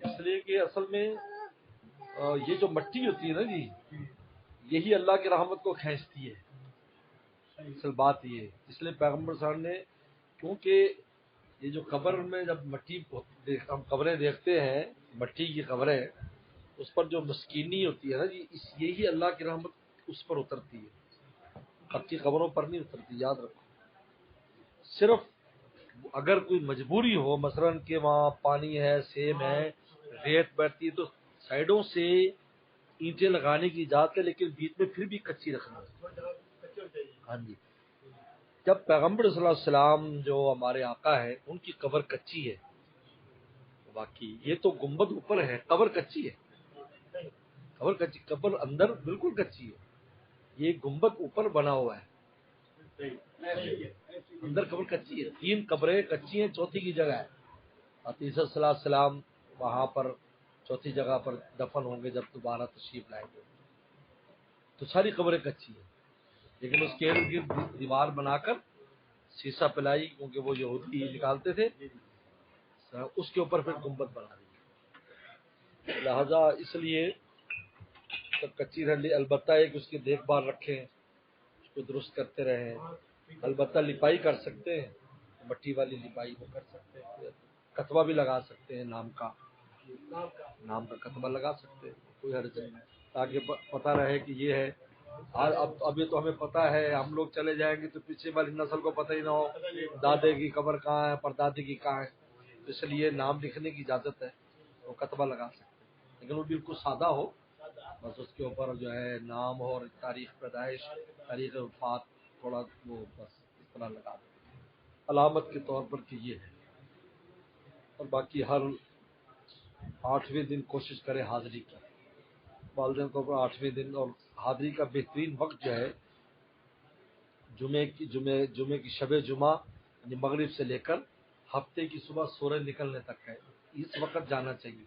اس لیے کہ اصل میں یہ جو مٹی ہوتی ہے نا جی، یہی اللہ کی رحمت کو کھینچتی ہے. اصل بات یہ ہے. اس لیے پیغمبر صاحب نے، کیونکہ یہ جو قبر میں جب مٹی ہم قبریں دیکھتے ہیں، مٹی کی قبریں، اس پر جو مسکینی ہوتی ہے نا جی، یہی اللہ کی رحمت اس پر اترتی ہے، کچی قبروں پر نہیں اترتی. یاد رکھو. صرف اگر کوئی مجبوری ہو، مثلا کہ وہاں پانی ہے، سیب ہے، ریت بیٹھتی ہے، تو سائڈوں سے اینٹیں لگانے کی اجازت ہے، لیکن بیچ میں پھر بھی کچی رکھنا ہے. ہاں جی. جب پیغمبر صلی اللہ علیہ وسلم جو ہمارے آقا ہے، ان کی قبر کچی ہے. باقی یہ تو گنبد اوپر ہے، قبر کچی ہے. قبر کچی، قبر اندر بالکل کچی ہے. یہ گنبد اوپر بنا ہوا ہے، اندر قبر کچی ہے. 3 قبریں کچی ہیں، چوتھی کی جگہ ہے. عیسیٰ صلی اللہ علیہ وسلم وہاں پر چوتھی جگہ پر دفن ہوں گے جب دوبارہ تشریف لائیں گے. تو ساری قبریں کچی ہیں، لیکن اس کے ارد گرد دیوار بنا کر سیسا پلائی، کیونکہ وہ یہودی نکالتے تھے، اس کے اوپر پھر گنبد بنا دی. لہذا اس لیے سب کچی رہ لی. البتہ ایک اس کی دیکھ بھال رکھیں، اس کو درست کرتے رہیں. البتہ لپائی کر سکتے ہیں، مٹی والی لپائی وہ کر سکتے ہیں. کتبہ بھی لگا سکتے ہیں، نام کا کتبہ لگا سکتے ہیں، کوئی حرج نہیں، تاکہ پتہ رہے کہ یہ ہے. ابھی تو ہمیں پتہ ہے، ہم لوگ چلے جائیں گے تو پیچھے والی نسل کو پتہ ہی نہ ہو دادے کی قبر کہاں ہے، پردادے کی کہاں ہے. اس لیے نام لکھنے کی اجازت ہے، وہ کتبہ لگا سکتے ہیں، لیکن وہ بالکل سادہ ہو. بس اس کے اوپر جو ہے نام ہو اور تاریخ پیدائش، تاریخ وفات، تھوڑا وہ بس اس طرح لگا دیں علامت کے طور پر کہ یہ ہے. اور باقی ہر 8ویں دن کوشش کرے حاضری کی. والدین کو 8ویں دن، اور حاضری کا بہترین وقت جو ہے جمعے کی شب جمعہ، یعنی مغرب سے لے کر ہفتے کی صبح سورج نکلنے تک ہے. اس وقت جانا چاہیے.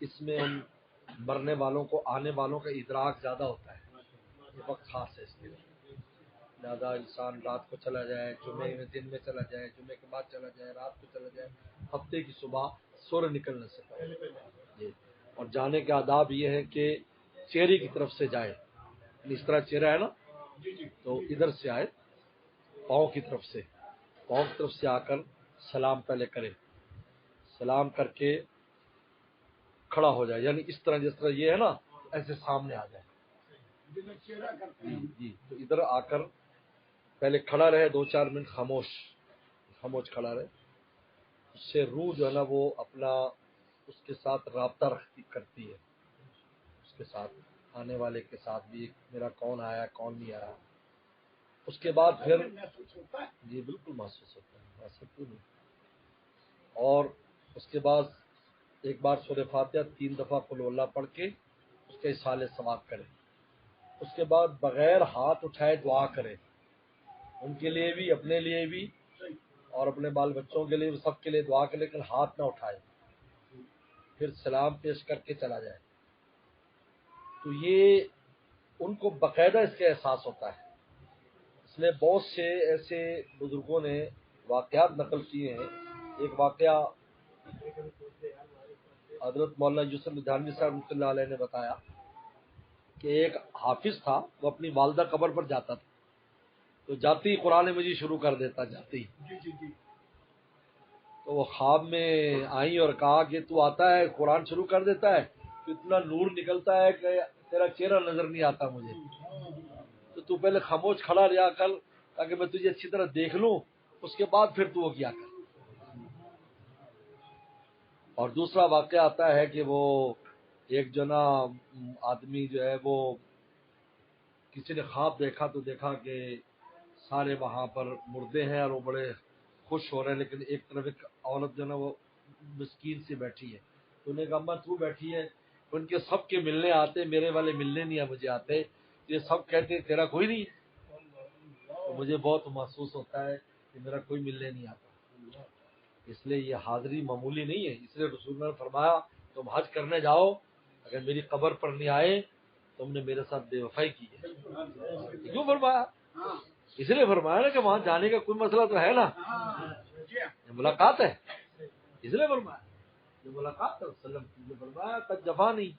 اس میں ہم مرنے والوں کو، آنے والوں کا ادراک زیادہ ہوتا ہے. یہ وقت خاص ہے اس کے لیے. زیادہ انسان رات کو چلا جائے، جمعے میں دن میں چلا جائے، جمعے کے بعد چلا جائے، رات کو چلا جائے، ہفتے کی صبح سورج نکلنے سے پہلے. اور جانے کے آداب یہ ہے کہ چہرے کی طرف سے جائے. اس طرح چہرہ ہے نا، تو ادھر سے آئے، پاؤں کی طرف سے آ کر سلام پہلے کرے. سلام کر کے کھڑا ہو جائے، یعنی اس طرح جس طرح یہ ہے نا، ایسے سامنے آ جائے. جی تو ادھر آ کر پہلے کھڑا رہے 2-4 منٹ، خاموش کھڑا رہے. اس سے روح جو ہے نا وہ اپنا اس کے ساتھ رابطہ کرتی ہے، اس کے ساتھ آنے والے کے ساتھ بھی، میرا کون آیا کون نہیں آیا. اس کے بعد پھر جی بالکل محسوس ہوتا ہے، ایسا کیوں نہیں. اور اس کے بعد ایک بار سورہ فاتحہ 3 دفعہ قل ہو اللہ پڑھ کے اس کے اصالہ ثواب کرے. اس کے بعد بغیر ہاتھ اٹھائے دعا کرے، ان کے لیے بھی، اپنے لیے بھی، اور اپنے بال بچوں کے لیے بھی، سب کے لیے دعا کرے، لیکن ہاتھ نہ اٹھائے. پھر سلام پیش کر کے چلا جائے. تو یہ ان کو باقاعدہ اس کا احساس ہوتا ہے. اس لیے بہت سے ایسے بزرگوں نے واقعات نقل کیے ہیں. ایک واقعہ حضرت مولانا یوسف ندانوی صاحب رحمۃ اللہ علیہ نے بتایا کہ ایک حافظ تھا، وہ اپنی والدہ قبر پر جاتا تھا، تو جاتے ہی قرآن مجید شروع کر دیتا. جاتے ہی تو وہ خواب میں آئیں اور کہا کہ تو آتا ہے قرآن شروع کر دیتا ہے، تو اتنا نور نکلتا ہے کہ تیرا چہرہ نظر نہیں آتا مجھے، تو پہلے خاموش کھڑا رہا کر تاکہ میں تجھے اچھی طرح دیکھ لوں، اس کے بعد پھر تو وہ کیا کر. اور دوسرا واقعہ آتا ہے کہ وہ ایک جنا آدمی جو ہے، وہ کسی نے خواب دیکھا، تو دیکھا کہ سارے وہاں پر مردے ہیں اور وہ بڑے خوش ہو رہے ہیں، لیکن ایک طرف ایک عورت جو ہے نا وہ مسکین سے بیٹھی ہے. تو انہیں کہا اماں تو بیٹھی ہے، ان کے سب کے ملنے آتے، میرے والے ملنے نہیں مجھے آتے، یہ سب کہتے تیرا کوئی نہیں. تو مجھے بہت محسوس ہوتا ہے کہ میرا کوئی ملنے نہیں آتا. اس لیے یہ حاضری معمولی نہیں ہے. اس لیے رسول نے فرمایا تم حج کرنے جاؤ، اگر میری قبر پر نہیں آئے تم نے میرے ساتھ بے وفائی کی ہے. کیوں فرمایا؟ اس لیے فرمایا نا کہ وہاں جانے کا کوئی مسئلہ تو ہے نا، ملاقات ہے. اس لیے فرمایا جو ملاقات رسول اللہ صلی اللہ علیہ وسلم کی، فرمایا قد جفانی،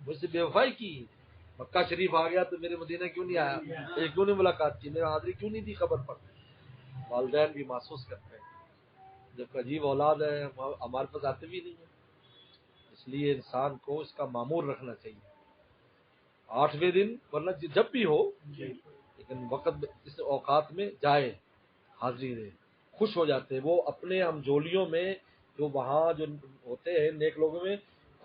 مجھ سے بے وفائی کی، مکہ شریف آ گیا تو میرے مدینہ کیوں نہیں آیا، یہ کیوں نہیں ملاقات کی، میرا حاضری کیوں نہیں دی خبر پر۔ والدین بھی محسوس کرتے ہیں جب عجیب اولاد ہے ہمارے پاس آتے بھی نہیں ہے، اس لیے انسان کو اس کا معمور رکھنا چاہیے 8ویں دن، ورنہ جب بھی ہو لیکن وقت اس اوقات میں جائے، حاضری دے، خوش ہو جاتے ہیں وہ اپنے ہمجولیوں میں، جو وہاں جو ہوتے ہیں نیک لوگوں میں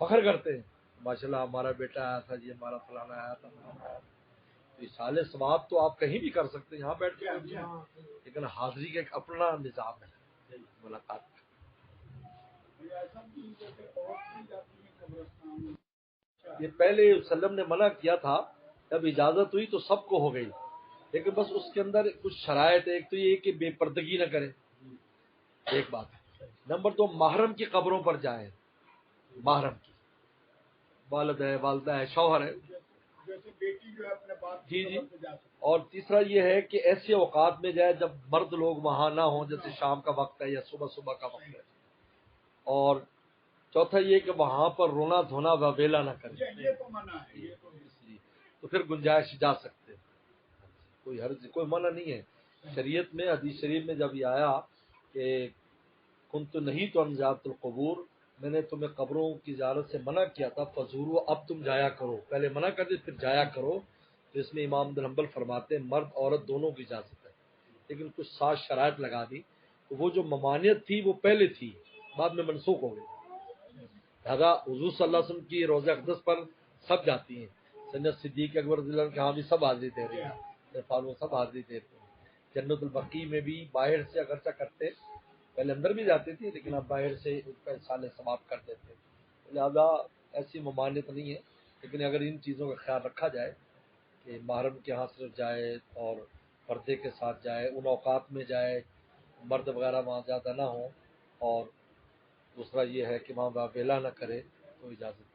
فخر کرتے ہیں، ماشاءاللہ ہمارا بیٹا آیا تھا جی، ہمارا فلانا آیا تھا، تو سال ثواب تو آپ کہیں بھی کر سکتے ہیں یہاں بیٹھ کے، لیکن حاضری کا ایک اپنا نظام ہے ملاقات کا۔ یہ پہلے وسلم نے منع کیا تھا، جب اجازت ہوئی تو سب کو ہو گئی، لیکن بس اس کے اندر کچھ شرائط ہے، ایک تو یہ کہ بے پردگی نہ کریں، ایک بات ہے، نمبر 2 محرم کی قبروں پر جائیں، محرم کی، والد ہے، والدہ ہے، شوہر ہے، جیسے بیٹی جو ہے اپنے باپ جی کی جی، قبر پہ جا سکتی اور تیسرا یہ ہے کہ ایسے اوقات میں جائے جب مرد لوگ وہاں نہ ہوں، جیسے شام کا وقت ہے یا صبح صبح کا وقت ہے، اور چوتھا یہ کہ وہاں پر رونا دھونا وبیلا نہ کریں، ہے، یہ تو منع ہے، یہ تو اس لیے تو پھر گنجائش جا سکتے ہیں، کوئی حرج کوئی منع نہیں ہے شریعت میں۔ حدیث شریف میں جب یہ آیا کہ کنت نہیں تو انزیارت القبور، میں نے تمہیں قبروں کی زیارت سے منع کیا تھا، فزورو، اب تم جایا کرو، پہلے منع کر دے پھر جایا کرو، تو اس میں امام بن حنبل فرماتے ہیں مرد عورت دونوں کی اجازت ہے، لیکن کچھ 7 شرائط لگا دی، تو وہ جو ممانعت تھی وہ پہلے تھی، بعد میں منسوخ ہو گئی، لہذا حضور صلی اللہ علیہ وسلم کی روضہ اقدس پر سب جاتی ہیں، سیدنا صدیق اکبر رضی اللہ عنہ کے ہاں بھی سب حاضری دے رہے ہیں، فاروق سب حاضری دیتے ہیں، جنت البقیع میں بھی باہر سے اگرچہ کرتے، پہلے اندر بھی جاتے تھے لیکن اب باہر سے اس کا سال ثواب کر دیتے، لہذا ایسی ممانعت نہیں ہے، لیکن اگر ان چیزوں کا خیال رکھا جائے کہ محرم کے ہاں صرف جائے اور پردے کے ساتھ جائے، ان اوقات میں جائے، مرد وغیرہ وہاں زیادہ نہ ہوں، اور دوسرا یہ ہے کہ وہاں ویلا نہ کرے، تو اجازت